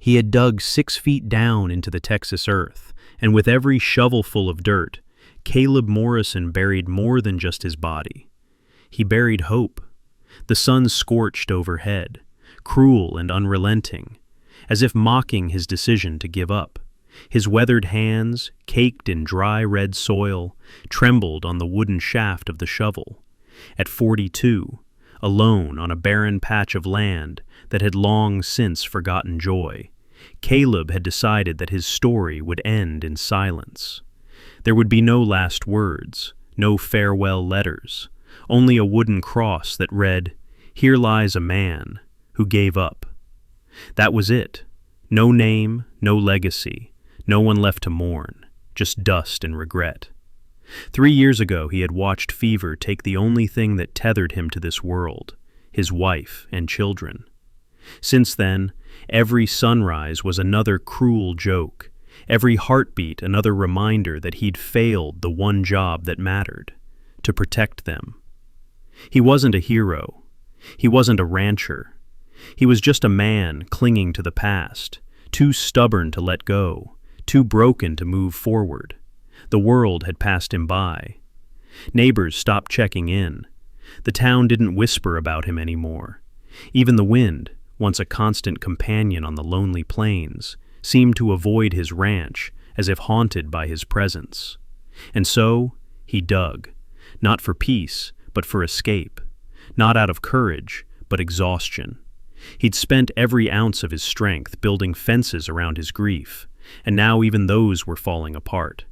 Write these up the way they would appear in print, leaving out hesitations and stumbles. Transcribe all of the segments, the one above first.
He had dug 6 feet down into the Texas earth, and with every shovelful of dirt, Caleb Morrison buried more than just his body. He buried hope. The sun scorched overhead, cruel and unrelenting, as if mocking his decision to give up. His weathered hands, caked in dry red soil, trembled on the wooden shaft of the shovel. At 42, alone on a barren patch of land that had long since forgotten joy, Caleb had decided that his story would end in silence. There would be no last words, no farewell letters, only a wooden cross that read, "Here lies a man who gave up." That was it. No name, no legacy, no one left to mourn, just dust and regret. 3 years ago he had watched fever take the only thing that tethered him to this world, his wife and children. Since then, every sunrise was another cruel joke, every heartbeat another reminder that he'd failed the one job that mattered, to protect them. He wasn't a hero. He wasn't a rancher. He was just a man clinging to the past, too stubborn to let go, too broken to move forward. The world had passed him by. Neighbors stopped checking in. The town didn't whisper about him anymore. Even the wind, once a constant companion on the lonely plains, seemed to avoid his ranch as if haunted by his presence. And so he dug, not for peace, but for escape, not out of courage, but exhaustion. He'd spent every ounce of his strength building fences around his grief, and now even those were falling apart.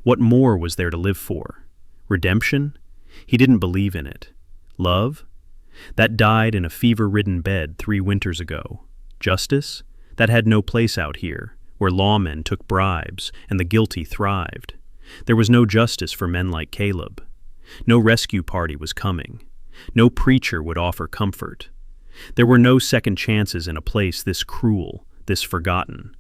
What more was there to live for? Redemption? He didn't believe in it. Love? That died in a fever-ridden bed 3 winters ago. Justice? That had no place out here, where lawmen took bribes and the guilty thrived. There was no justice for men like Caleb. No rescue party was coming. No preacher would offer comfort. There were no second chances in a place this cruel, this forgotten.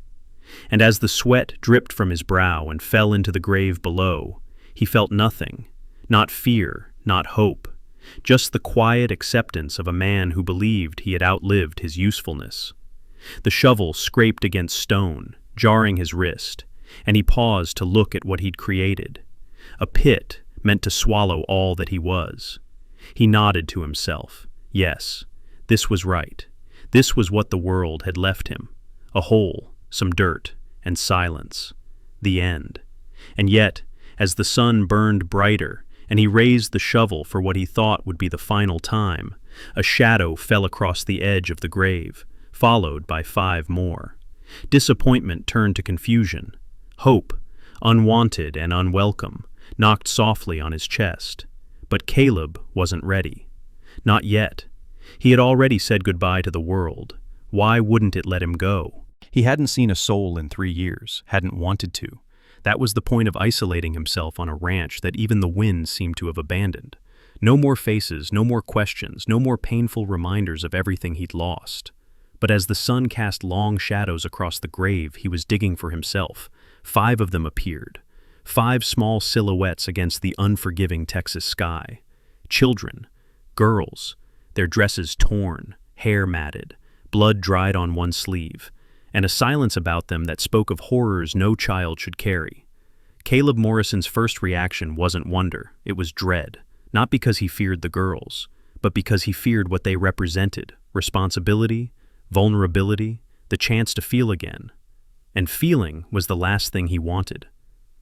And as the sweat dripped from his brow and fell into the grave below, he felt nothing, not fear, not hope, just the quiet acceptance of a man who believed he had outlived his usefulness. The shovel scraped against stone, jarring his wrist, and he paused to look at what he'd created, a pit meant to swallow all that he was. He nodded to himself. Yes, this was right. This was what the world had left him, a hole, some dirt, and silence. The end. And yet, as the sun burned brighter, and he raised the shovel for what he thought would be the final time, a shadow fell across the edge of the grave, followed by 5 more. Disappointment turned to confusion. Hope, unwanted and unwelcome, knocked softly on his chest. But Caleb wasn't ready. Not yet. He had already said goodbye to the world. Why wouldn't it let him go? He hadn't seen a soul in 3 years, hadn't wanted to. That was the point of isolating himself on a ranch that even the wind seemed to have abandoned. No more faces, no more questions, no more painful reminders of everything he'd lost. But as the sun cast long shadows across the grave he was digging for himself, 5 of them appeared. 5 small silhouettes against the unforgiving Texas sky. Children, girls, their dresses torn, hair matted, blood dried on one sleeve, and a silence about them that spoke of horrors no child should carry. Caleb Morrison's first reaction wasn't wonder, it was dread, not because he feared the girls, but because he feared what they represented: responsibility, vulnerability, the chance to feel again. And feeling was the last thing he wanted.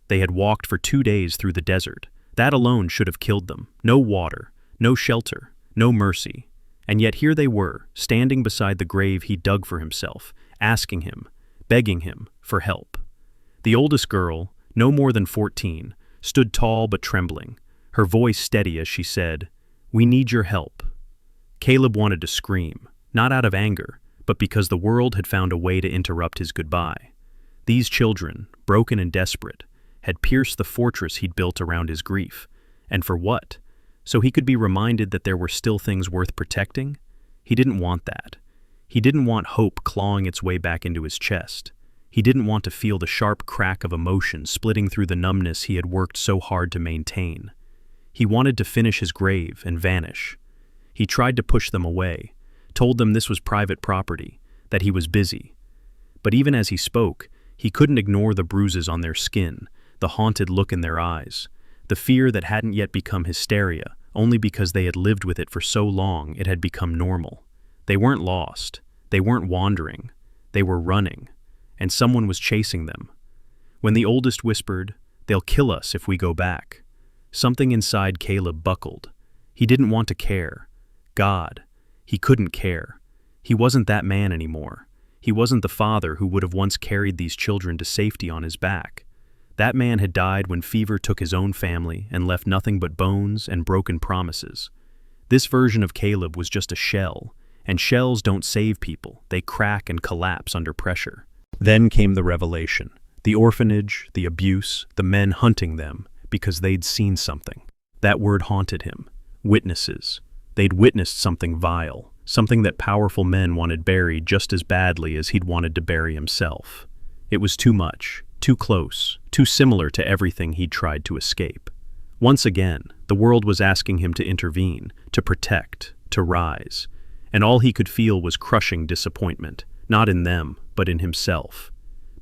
They had walked for 2 days through the desert. That alone should have killed them. No water, no shelter, no mercy. And yet here they were, standing beside the grave he dug for himself, asking him, begging him for help. The oldest girl, no more than 14, stood tall but trembling, her voice steady as she said, "We need your help." Caleb wanted to scream, not out of anger, but because the world had found a way to interrupt his goodbye. These children, broken and desperate, had pierced the fortress he'd built around his grief. And for what? So he could be reminded that there were still things worth protecting? He didn't want that. He didn't want hope clawing its way back into his chest. He didn't want to feel the sharp crack of emotion splitting through the numbness he had worked so hard to maintain. He wanted to finish his grave and vanish. He tried to push them away, told them this was private property, that he was busy. But even as he spoke, he couldn't ignore the bruises on their skin, the haunted look in their eyes, the fear that hadn't yet become hysteria, only because they had lived with it for so long it had become normal. They weren't lost. They weren't wandering. They were running, and someone was chasing them. When the oldest whispered, "They'll kill us if we go back," something inside Caleb buckled. He didn't want to care. God, he couldn't care. He wasn't that man anymore. He wasn't the father who would have once carried these children to safety on his back. That man had died when fever took his own family and left nothing but bones and broken promises. This version of Caleb was just a shell, and shells don't save people. They crack and collapse under pressure. Then came the revelation. The orphanage, the abuse, the men hunting them because they'd seen something. That word haunted him. Witnesses. They'd witnessed something vile, something that powerful men wanted buried just as badly as he'd wanted to bury himself. It was too much, too close, too similar to everything he'd tried to escape. Once again, the world was asking him to intervene, to protect, to rise, and all he could feel was crushing disappointment, not in them, but in himself.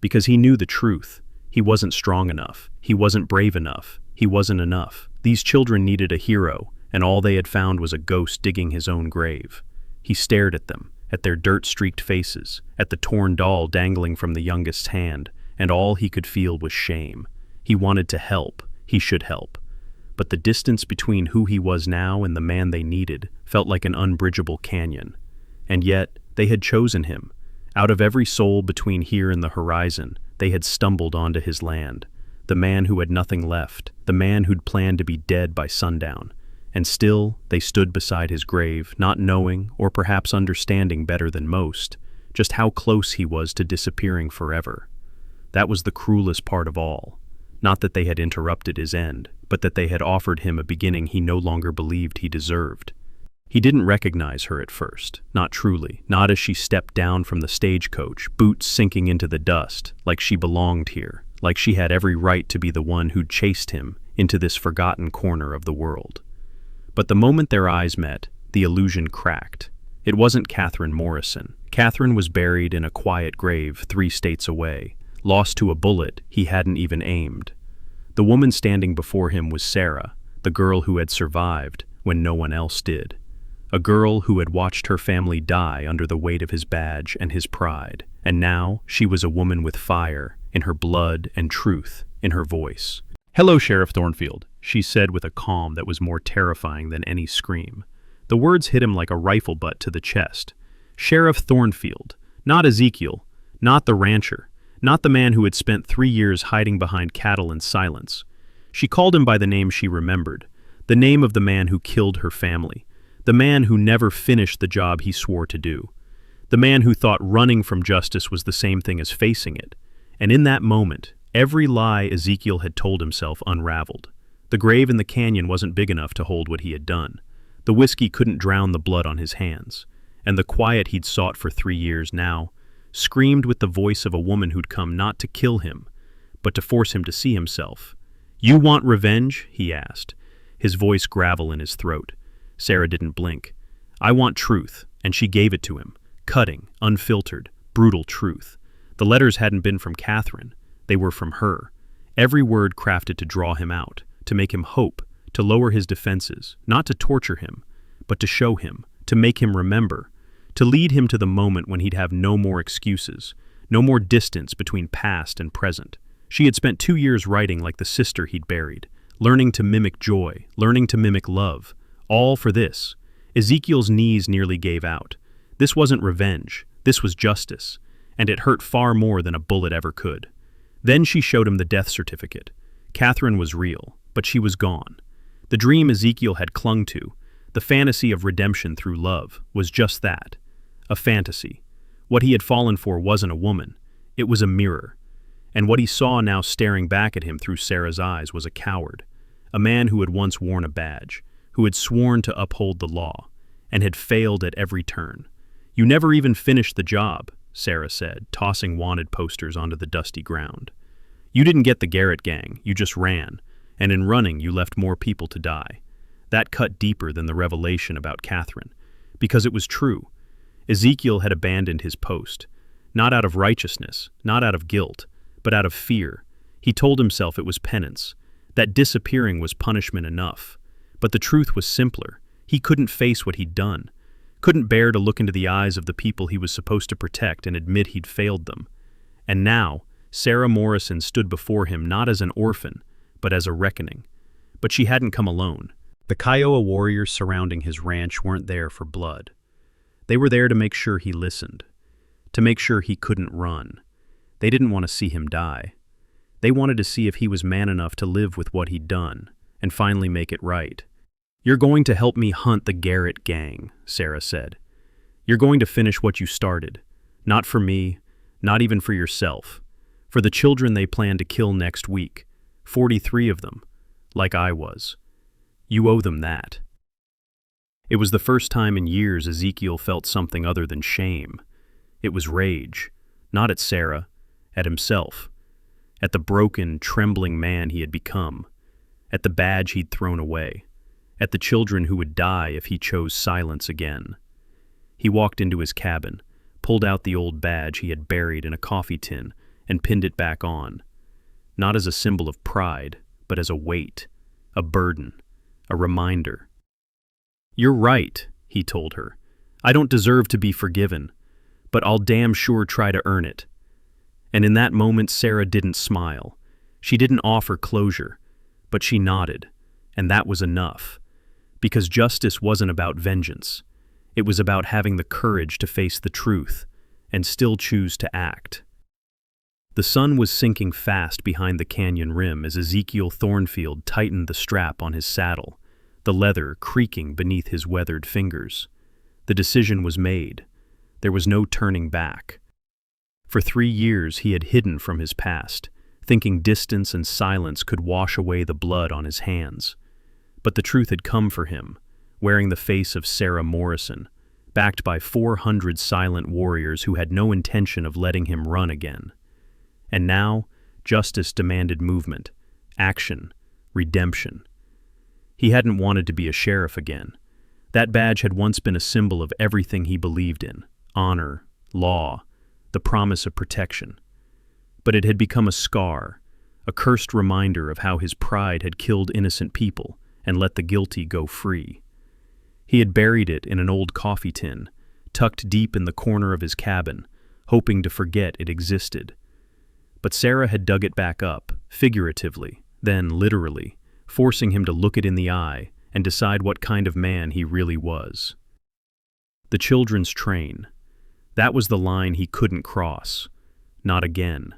Because he knew the truth. He wasn't strong enough. He wasn't brave enough. He wasn't enough. These children needed a hero, and all they had found was a ghost digging his own grave. He stared at them, at their dirt-streaked faces, at the torn doll dangling from the youngest's hand, and all he could feel was shame. He wanted to help. He should help. But the distance between who he was now and the man they needed felt like an unbridgeable canyon. And yet, they had chosen him. Out of every soul between here and the horizon, they had stumbled onto his land. The man who had nothing left, the man who'd planned to be dead by sundown. And still, they stood beside his grave, not knowing, or perhaps understanding better than most, just how close he was to disappearing forever. That was the cruelest part of all. Not that they had interrupted his end, but that they had offered him a beginning he no longer believed he deserved. He didn't recognize her at first, not truly, not as she stepped down from the stagecoach, boots sinking into the dust, like she belonged here, like she had every right to be the one who'd chased him into this forgotten corner of the world. But the moment their eyes met, the illusion cracked. It wasn't Catherine Morrison. Catherine was buried in a quiet grave 3 states away, lost to a bullet he hadn't even aimed. The woman standing before him was Sarah, the girl who had survived when no one else did. A girl who had watched her family die under the weight of his badge and his pride, and now she was a woman with fire in her blood and truth in her voice. "Hello, Sheriff Thornfield," she said with a calm that was more terrifying than any scream. The words hit him like a rifle butt to the chest. Sheriff Thornfield, not Ezekiel, not the rancher, not the man who had spent 3 years hiding behind cattle in silence. She called him by the name she remembered, the name of the man who killed her family, the man who never finished the job he swore to do, the man who thought running from justice was the same thing as facing it. And in that moment, every lie Ezekiel had told himself unraveled. The grave in the canyon wasn't big enough to hold what he had done. The whiskey couldn't drown the blood on his hands. And the quiet he'd sought for 3 years now screamed with the voice of a woman who'd come not to kill him, but to force him to see himself. "You want revenge?" he asked, his voice gravel in his throat. Sarah didn't blink. "I want truth," and she gave it to him. Cutting, unfiltered, brutal truth. The letters hadn't been from Catherine. They were from her. Every word crafted to draw him out, to make him hope, to lower his defenses, not to torture him, but to show him, to make him remember, to lead him to the moment when he'd have no more excuses, no more distance between past and present. She had spent 2 years writing like the sister he'd buried, learning to mimic joy, learning to mimic love, all for this. Ezekiel's knees nearly gave out. This wasn't revenge, this was justice, and it hurt far more than a bullet ever could. Then she showed him the death certificate. Catherine was real, but she was gone. The dream Ezekiel had clung to, the fantasy of redemption through love, was just that, a fantasy. What he had fallen for wasn't a woman, it was a mirror. And what he saw now staring back at him through Sarah's eyes was a coward, a man who had once worn a badge, who had sworn to uphold the law, and had failed at every turn. "You never even finished the job," Sarah said, tossing wanted posters onto the dusty ground. "You didn't get the Garrett gang, you just ran, and in running you left more people to die." That cut deeper than the revelation about Catherine, because it was true. Ezekiel had abandoned his post. Not out of righteousness, not out of guilt, but out of fear. He told himself it was penance, that disappearing was punishment enough. But the truth was simpler. He couldn't face what he'd done, couldn't bear to look into the eyes of the people he was supposed to protect and admit he'd failed them. And now, Sarah Morrison stood before him not as an orphan, but as a reckoning. But she hadn't come alone. The Kiowa warriors surrounding his ranch weren't there for blood. They were there to make sure he listened, to make sure he couldn't run. They didn't want to see him die. They wanted to see if he was man enough to live with what he'd done, and finally make it right. "You're going to help me hunt the Garrett gang," Sarah said. "You're going to finish what you started. Not for me, not even for yourself. For the children they plan to kill next week. 43 of them, like I was. You owe them that." It was the first time in years Ezekiel felt something other than shame. It was rage, not at Sarah, at himself, at the broken, trembling man he had become, at the badge he'd thrown away, at the children who would die if he chose silence again. He walked into his cabin, pulled out the old badge he had buried in a coffee tin, and pinned it back on, not as a symbol of pride, but as a weight, a burden, a reminder. "You're right," he told her. "I don't deserve to be forgiven, but I'll damn sure try to earn it." And in that moment, Sarah didn't smile. She didn't offer closure, but she nodded, and that was enough. Because justice wasn't about vengeance. It was about having the courage to face the truth and still choose to act. The sun was sinking fast behind the canyon rim as Ezekiel Thornfield tightened the strap on his saddle, the leather creaking beneath his weathered fingers. The decision was made. There was no turning back. For 3 years he had hidden from his past, thinking distance and silence could wash away the blood on his hands. But the truth had come for him, wearing the face of Sarah Morrison, backed by 400 silent warriors who had no intention of letting him run again. And now, justice demanded movement, action, redemption. He hadn't wanted to be a sheriff again. That badge had once been a symbol of everything he believed in: honor, law, the promise of protection. But it had become a scar, a cursed reminder of how his pride had killed innocent people and let the guilty go free. He had buried it in an old coffee tin, tucked deep in the corner of his cabin, hoping to forget it existed. But Sarah had dug it back up, figuratively, then literally, forcing him to look it in the eye and decide what kind of man he really was. The children's train. That was the line he couldn't cross. Not again.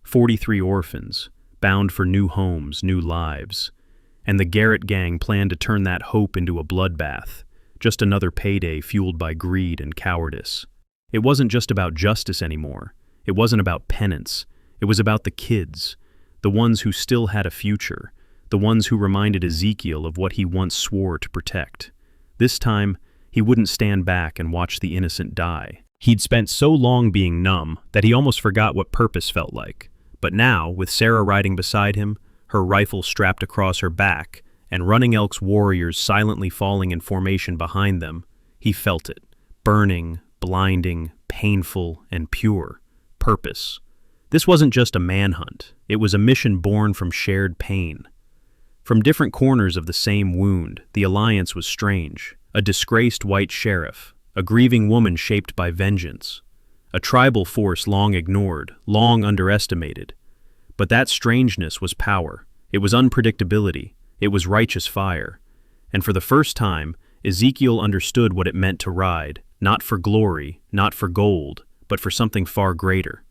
43 orphans, bound for new homes, new lives. And the Garrett gang planned to turn that hope into a bloodbath, just another payday fueled by greed and cowardice. It wasn't just about justice anymore. It wasn't about penance. It was about the kids, the ones who still had a future, the ones who reminded Ezekiel of what he once swore to protect. This time, he wouldn't stand back and watch the innocent die. He'd spent so long being numb that he almost forgot what purpose felt like. But now, with Sarah riding beside him, her rifle strapped across her back, and Running Elk's warriors silently falling in formation behind them, he felt it. Burning, blinding, painful, and pure. Purpose. This wasn't just a manhunt. It was a mission born from shared pain. From different corners of the same wound, the alliance was strange. A disgraced white sheriff, a grieving woman shaped by vengeance, a tribal force long ignored, long underestimated. But that strangeness was power. It was unpredictability. It was righteous fire. And for the first time, Ezekiel understood what it meant to ride, not for glory, not for gold, but for something far greater.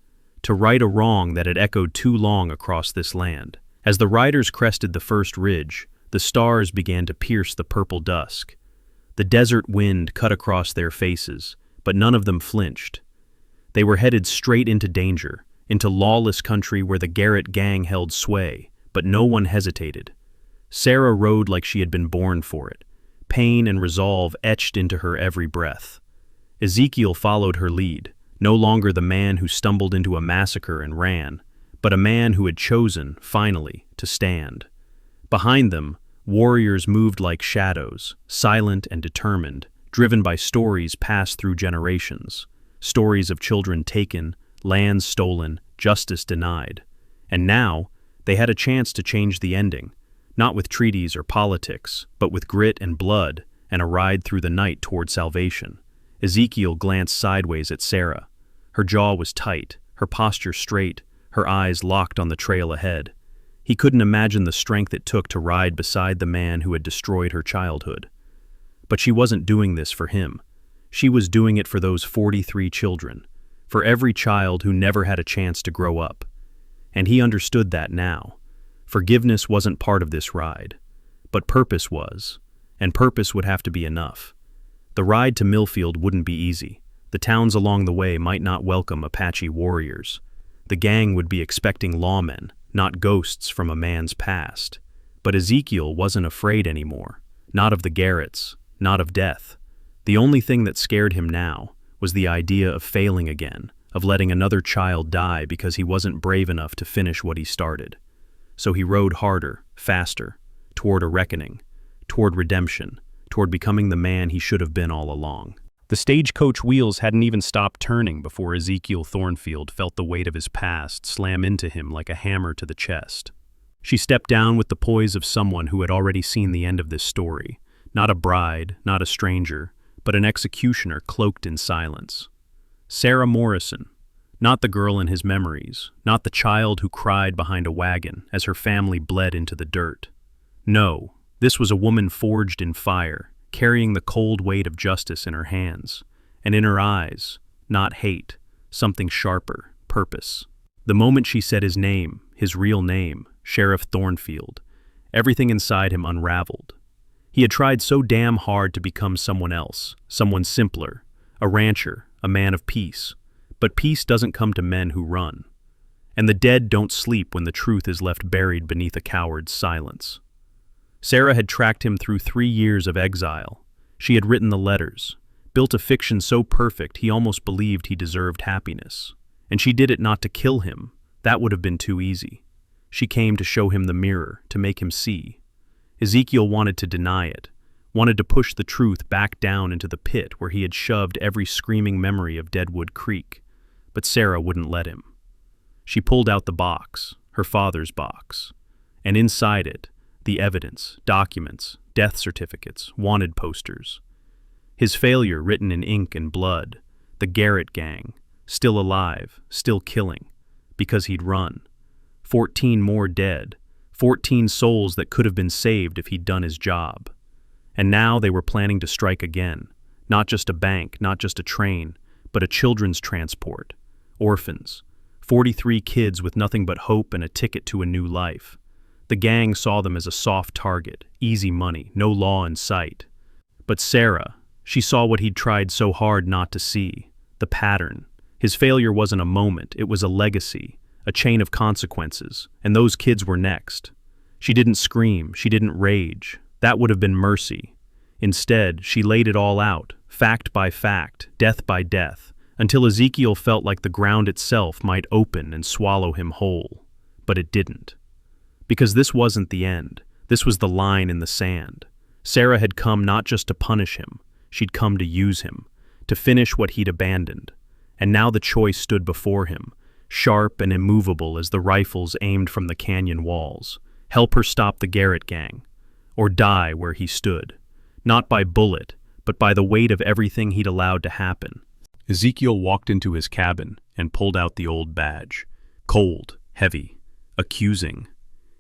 To right a wrong that had echoed too long across this land. As the riders crested the first ridge, the stars began to pierce the purple dusk. The desert wind cut across their faces, but none of them flinched. They were headed straight into danger, into lawless country where the Garrett gang held sway, but no one hesitated. Sarah rode like she had been born for it, pain and resolve etched into her every breath. Ezekiel followed her lead, no longer the man who stumbled into a massacre and ran, but a man who had chosen, finally, to stand. Behind them, warriors moved like shadows, silent and determined, driven by stories passed through generations. stories of children taken, lands stolen, justice denied. And now, they had a chance to change the ending, not with treaties or politics, but with grit and blood and a ride through the night toward salvation. Ezekiel glanced sideways at Sarah. Her jaw was tight, her posture straight, her eyes locked on the trail ahead. He couldn't imagine the strength it took to ride beside the man who had destroyed her childhood. But she wasn't doing this for him. She was doing it for those 43 children, for every child who never had a chance to grow up. And he understood that now. Forgiveness wasn't part of this ride, but purpose was, and purpose would have to be enough. The ride to Millfield wouldn't be easy. The towns along the way might not welcome Apache warriors. The gang would be expecting lawmen, not ghosts from a man's past. But Ezekiel wasn't afraid anymore, not of the Garretts, not of death. The only thing that scared him now was the idea of failing again, of letting another child die because he wasn't brave enough to finish what he started. So he rode harder, faster, toward a reckoning, toward redemption, toward becoming the man he should have been all along. The stagecoach wheels hadn't even stopped turning before Ezekiel Thornfield felt the weight of his past slam into him like a hammer to the chest. She stepped down with the poise of someone who had already seen the end of this story, not a bride, not a stranger, but an executioner cloaked in silence. Sarah Morrison, not the girl in his memories, not the child who cried behind a wagon as her family bled into the dirt. No, this was a woman forged in fire, carrying the cold weight of justice in her hands, and in her eyes, not hate, something sharper, purpose. The moment she said his name, his real name, Sheriff Thornfield, everything inside him unraveled. He had tried so damn hard to become someone else, someone simpler, a rancher, a man of peace. But peace doesn't come to men who run. And the dead don't sleep when the truth is left buried beneath a coward's silence. Sarah had tracked him through 3 years of exile. She had written the letters, built a fiction so perfect he almost believed he deserved happiness. And she did it not to kill him. That would have been too easy. She came to show him the mirror, to make him see. Ezekiel wanted to deny it, wanted to push the truth back down into the pit where he had shoved every screaming memory of Deadwood Creek. But Sarah wouldn't let him. She pulled out the box, her father's box, and inside it, the evidence, documents, death certificates, wanted posters. His failure written in ink and blood, the Garrett gang, still alive, still killing, because he'd run. 14 more dead, 14 souls that could have been saved if he'd done his job. And now they were planning to strike again, not just a bank, not just a train, but a children's transport. Orphans, 43 kids with nothing but hope and a ticket to a new life. The gang saw them as a soft target, easy money, no law in sight. But Sarah, she saw what he'd tried so hard not to see, the pattern. His failure wasn't a moment, it was a legacy, a chain of consequences, and those kids were next. She didn't scream, she didn't rage. That would have been mercy. Instead, she laid it all out, fact by fact, death by death, until Ezekiel felt like the ground itself might open and swallow him whole. But it didn't. Because this wasn't the end. This was the line in the sand. Sarah had come not just to punish him, she'd come to use him, to finish what he'd abandoned. And now the choice stood before him, sharp and immovable as the rifles aimed from the canyon walls. Help her stop the Garrett gang, or die where he stood. Not by bullet, but by the weight of everything he'd allowed to happen. Ezekiel walked into his cabin and pulled out the old badge. Cold, heavy, accusing.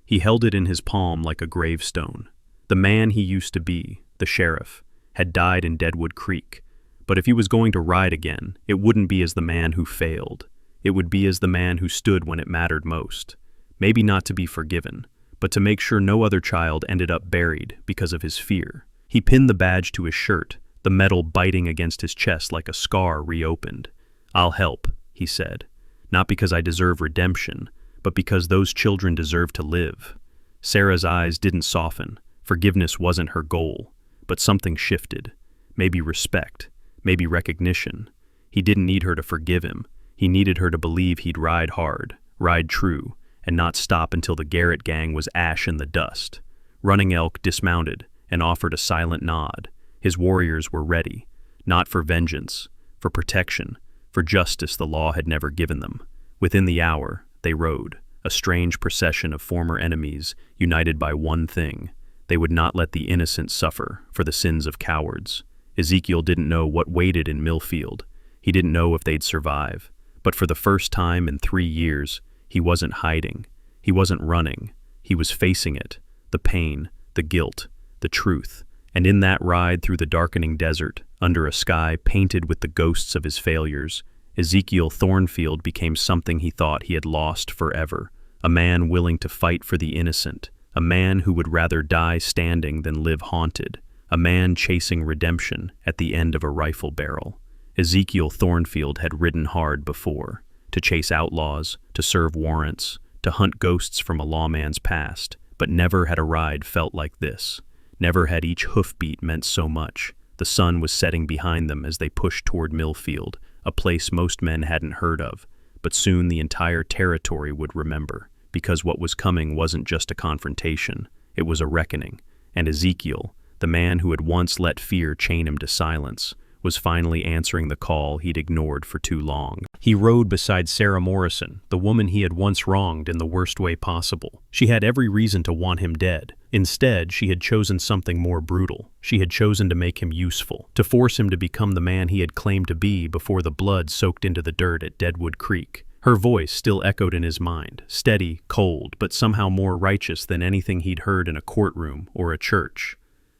He held it in his palm like a gravestone. The man he used to be, the sheriff, had died in Deadwood Creek. But if he was going to ride again, it wouldn't be as the man who failed. It would be as the man who stood when it mattered most. Maybe not to be forgiven, but to make sure no other child ended up buried because of his fear. He pinned the badge to his shirt, the metal biting against his chest like a scar reopened. "I'll help," he said. "Not because I deserve redemption, but because those children deserve to live." Sarah's eyes didn't soften. Forgiveness wasn't her goal, but something shifted. Maybe respect, maybe recognition. He didn't need her to forgive him. He needed her to believe he'd ride hard, ride true, and not stop until the Garrett gang was ash in the dust. Running Elk dismounted and offered a silent nod. His warriors were ready, not for vengeance, for protection, for justice the law had never given them. Within the hour, they rode, a strange procession of former enemies united by one thing. They would not let the innocent suffer for the sins of cowards. Ezekiel didn't know what waited in Millfield. He didn't know if they'd survive. But for the first time in 3 years, he wasn't hiding. He wasn't running. He was facing it, the pain, the guilt, the truth. And in that ride through the darkening desert, under a sky painted with the ghosts of his failures, Ezekiel Thornfield became something he thought he had lost forever, a man willing to fight for the innocent, a man who would rather die standing than live haunted, a man chasing redemption at the end of a rifle barrel. Ezekiel Thornfield had ridden hard before, to chase outlaws, to serve warrants, to hunt ghosts from a lawman's past, but never had a ride felt like this. Never had each hoofbeat meant so much. The sun was setting behind them as they pushed toward Millfield, a place most men hadn't heard of, but soon the entire territory would remember, because what was coming wasn't just a confrontation, it was a reckoning, and Ezekiel, the man who had once let fear chain him to silence, was finally answering the call he'd ignored for too long. He rode beside Sarah Morrison, the woman he had once wronged in the worst way possible. She had every reason to want him dead. Instead, she had chosen something more brutal. She had chosen to make him useful, to force him to become the man he had claimed to be before the blood soaked into the dirt at Deadwood Creek. Her voice still echoed in his mind, steady, cold, but somehow more righteous than anything he'd heard in a courtroom or a church.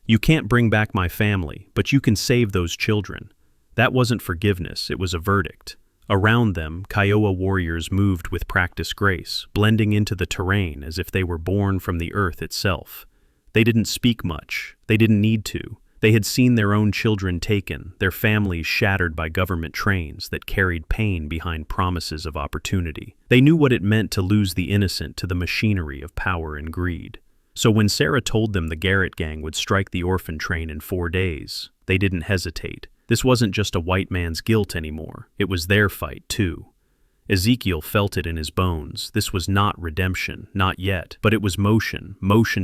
"You can't bring back my family, but you can save those children." That wasn't forgiveness, it was a verdict. Around them, Kiowa warriors moved with practiced grace, blending into the terrain as if they were born from the earth itself. They didn't speak much. They didn't need to. They had seen their own children taken, their families shattered by government trains that carried pain behind promises of opportunity. They knew what it meant to lose the innocent to the machinery of power and greed. So when Sarah told them the Garrett gang would strike the orphan train in 4 days, they didn't hesitate. This wasn't just a white man's guilt anymore. It was their fight, too. Ezekiel felt it in his bones. This was not redemption, not yet, but it was motion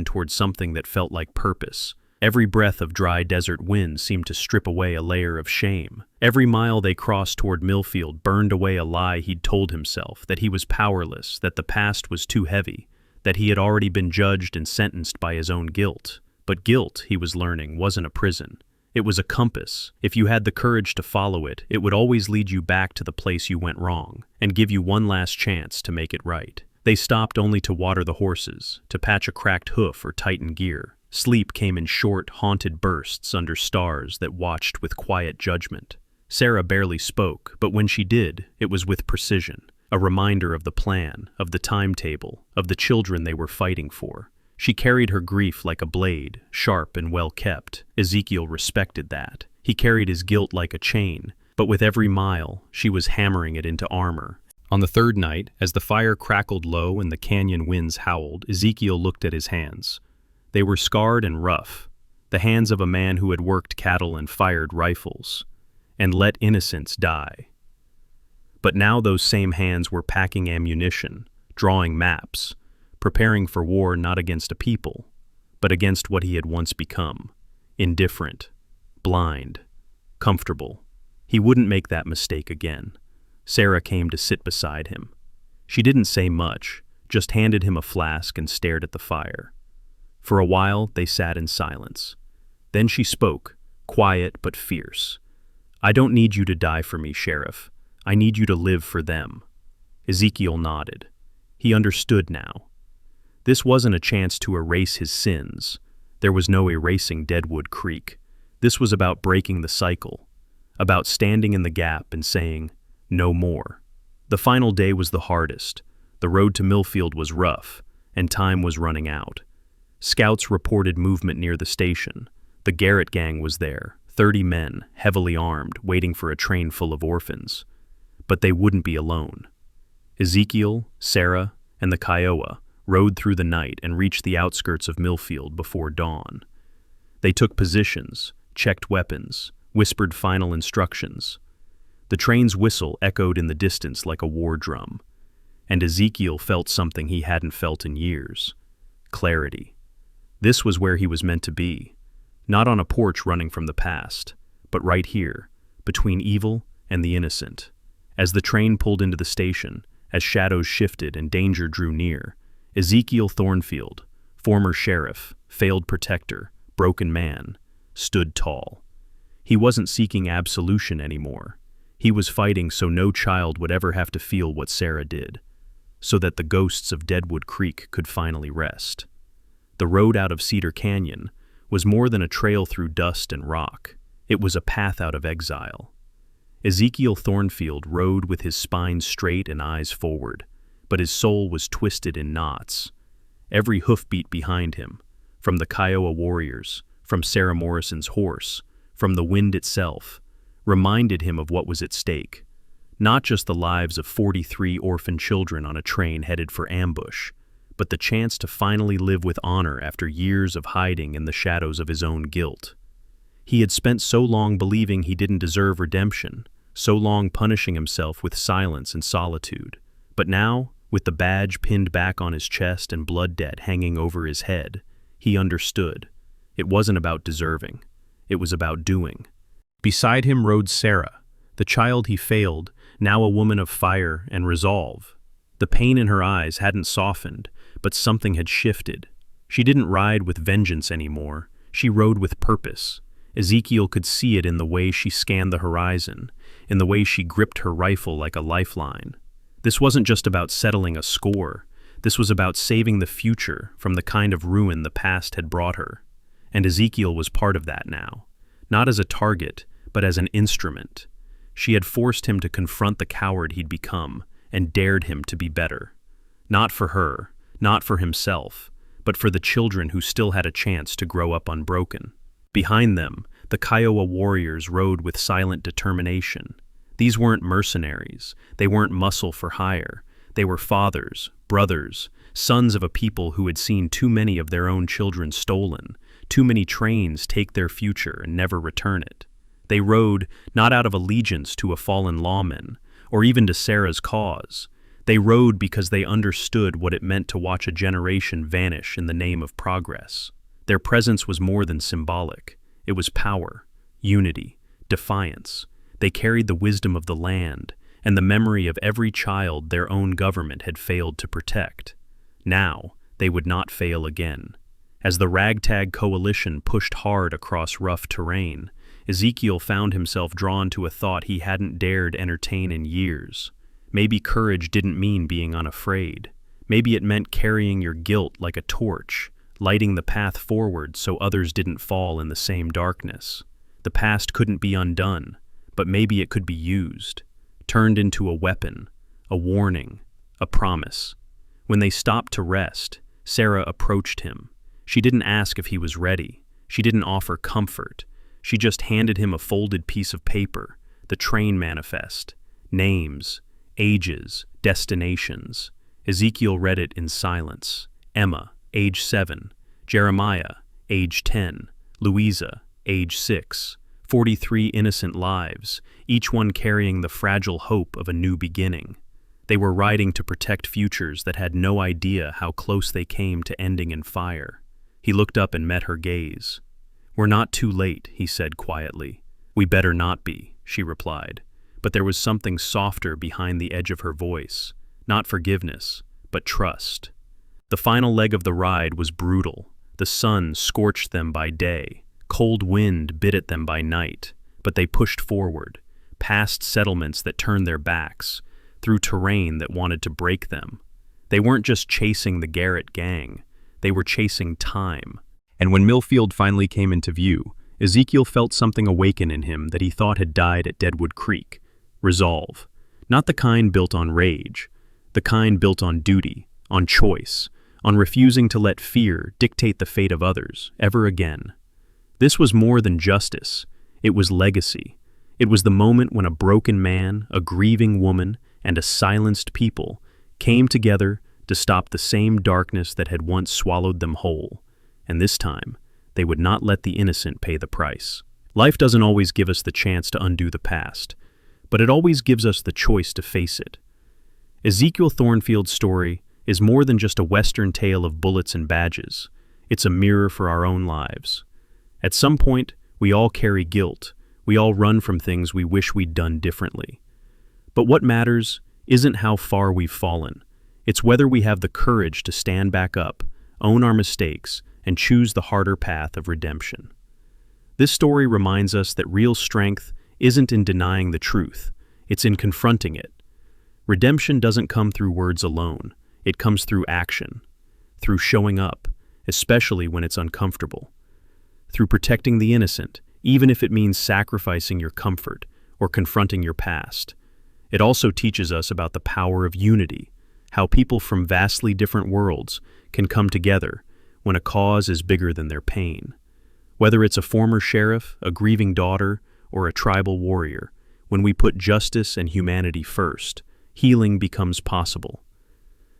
towards something that felt like purpose. Every breath of dry desert wind seemed to strip away a layer of shame. Every mile they crossed toward Millfield burned away a lie he'd told himself, that he was powerless, that the past was too heavy, that he had already been judged and sentenced by his own guilt. But guilt, he was learning, wasn't a prison. It was a compass. If you had the courage to follow it, it would always lead you back to the place you went wrong, and give you one last chance to make it right. They stopped only to water the horses, to patch a cracked hoof or tighten gear. Sleep came in short, haunted bursts under stars that watched with quiet judgment. Sarah barely spoke, but when she did, it was with precision. A reminder of the plan, of the timetable, of the children they were fighting for. She carried her grief like a blade, sharp and well kept. Ezekiel respected that. He carried his guilt like a chain, but with every mile, she was hammering it into armor. On the 3rd night, as the fire crackled low and the canyon winds howled, Ezekiel looked at his hands. They were scarred and rough, the hands of a man who had worked cattle and fired rifles, and let innocents die. But now those same hands were packing ammunition, drawing maps, preparing for war not against a people, but against what he had once become. Indifferent, blind, comfortable. He wouldn't make that mistake again. Sarah came to sit beside him. She didn't say much, just handed him a flask and stared at the fire. For a while, they sat in silence. Then she spoke, quiet but fierce. "I don't need you to die for me, Sheriff. I need you to live for them." Ezekiel nodded. He understood now. This wasn't a chance to erase his sins. There was no erasing Deadwood Creek. This was about breaking the cycle, about standing in the gap and saying, "No more." The final day was the hardest. The road to Millfield was rough, and time was running out. Scouts reported movement near the station. The Garrett gang was there, 30 men, heavily armed, waiting for a train full of orphans. But they wouldn't be alone. Ezekiel, Sarah, and the Kiowa rode through the night and reached the outskirts of Millfield before dawn. They took positions, checked weapons, whispered final instructions. The train's whistle echoed in the distance like a war drum, and Ezekiel felt something he hadn't felt in years: clarity. This was where he was meant to be, not on a porch running from the past, but right here, between evil and the innocent. As the train pulled into the station, as shadows shifted and danger drew near, Ezekiel Thornfield, former sheriff, failed protector, broken man, stood tall. He wasn't seeking absolution anymore. He was fighting so no child would ever have to feel what Sarah did, so that the ghosts of Deadwood Creek could finally rest. The road out of Cedar Canyon was more than a trail through dust and rock. It was a path out of exile. Ezekiel Thornfield rode with his spine straight and eyes forward, but his soul was twisted in knots. Every hoofbeat behind him, from the Kiowa warriors, from Sarah Morrison's horse, from the wind itself, reminded him of what was at stake. Not just the lives of 43 orphan children on a train headed for ambush, but the chance to finally live with honor after years of hiding in the shadows of his own guilt. He had spent so long believing he didn't deserve redemption, so long punishing himself with silence and solitude. But now, with the badge pinned back on his chest and blood debt hanging over his head, he understood. It wasn't about deserving. It was about doing. Beside him rode Sarah, the child he failed, now a woman of fire and resolve. The pain in her eyes hadn't softened, but something had shifted. She didn't ride with vengeance anymore. She rode with purpose. Ezekiel could see it in the way she scanned the horizon, in the way she gripped her rifle like a lifeline. This wasn't just about settling a score. This was about saving the future from the kind of ruin the past had brought her. And Ezekiel was part of that now. Not as a target, but as an instrument. She had forced him to confront the coward he'd become, and dared him to be better. Not for her, not for himself, but for the children who still had a chance to grow up unbroken. Behind them, the Kiowa warriors rode with silent determination. These weren't mercenaries. They weren't muscle for hire. They were fathers, brothers, sons of a people who had seen too many of their own children stolen, too many trains take their future and never return it. They rode not out of allegiance to a fallen lawman, or even to Sarah's cause. They rode because they understood what it meant to watch a generation vanish in the name of progress. Their presence was more than symbolic. It was power, unity, defiance. They carried the wisdom of the land and the memory of every child their own government had failed to protect. Now, they would not fail again. As the ragtag coalition pushed hard across rough terrain, Ezekiel found himself drawn to a thought he hadn't dared entertain in years. Maybe courage didn't mean being unafraid. Maybe it meant carrying your guilt like a torch, lighting the path forward so others didn't fall in the same darkness. The past couldn't be undone, but maybe it could be used, turned into a weapon, a warning, a promise. When they stopped to rest, Sarah approached him. She didn't ask if he was ready. She didn't offer comfort. She just handed him a folded piece of paper, the train manifest, names, ages, destinations. Ezekiel read it in silence. Emma, age 7, Jeremiah, age 10, Louisa, age 6, 43 innocent lives, each one carrying the fragile hope of a new beginning. They were riding to protect futures that had no idea how close they came to ending in fire. He looked up and met her gaze. "We're not too late," he said quietly. "We better not be," she replied. But there was something softer behind the edge of her voice. Not forgiveness, but trust. The final leg of the ride was brutal. The sun scorched them by day. Cold wind bit at them by night. But they pushed forward, past settlements that turned their backs, through terrain that wanted to break them. They weren't just chasing the Garrett gang. They were chasing time. And when Millfield finally came into view, Ezekiel felt something awaken in him that he thought had died at Deadwood Creek. Resolve. Not the kind built on rage. The kind built on duty, on choice, on refusing to let fear dictate the fate of others, ever again. This was more than justice. It was legacy. It was the moment when a broken man, a grieving woman, and a silenced people came together to stop the same darkness that had once swallowed them whole. And this time, they would not let the innocent pay the price. Life doesn't always give us the chance to undo the past, but it always gives us the choice to face it. Ezekiel Thornfield's story is more than just a Western tale of bullets and badges. It's a mirror for our own lives. At some point, we all carry guilt. We all run from things we wish we'd done differently. But what matters isn't how far we've fallen. It's whether we have the courage to stand back up, own our mistakes, and choose the harder path of redemption. This story reminds us that real strength isn't in denying the truth, it's in confronting it. Redemption doesn't come through words alone, it comes through action, through showing up, especially when it's uncomfortable, through protecting the innocent, even if it means sacrificing your comfort or confronting your past. It also teaches us about the power of unity, how people from vastly different worlds can come together when a cause is bigger than their pain. Whether it's a former sheriff, a grieving daughter, or a tribal warrior, when we put justice and humanity first, healing becomes possible.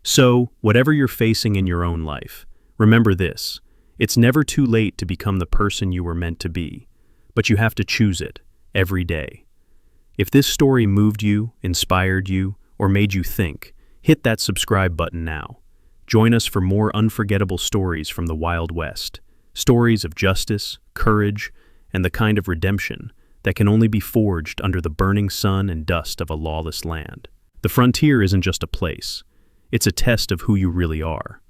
So, whatever you're facing in your own life, remember this: it's never too late to become the person you were meant to be, but you have to choose it every day. If this story moved you, inspired you, or made you think, hit that subscribe button now. Join us for more unforgettable stories from the Wild West, stories of justice, courage, and the kind of redemption that can only be forged under the burning sun and dust of a lawless land. The frontier isn't just a place, it's a test of who you really are.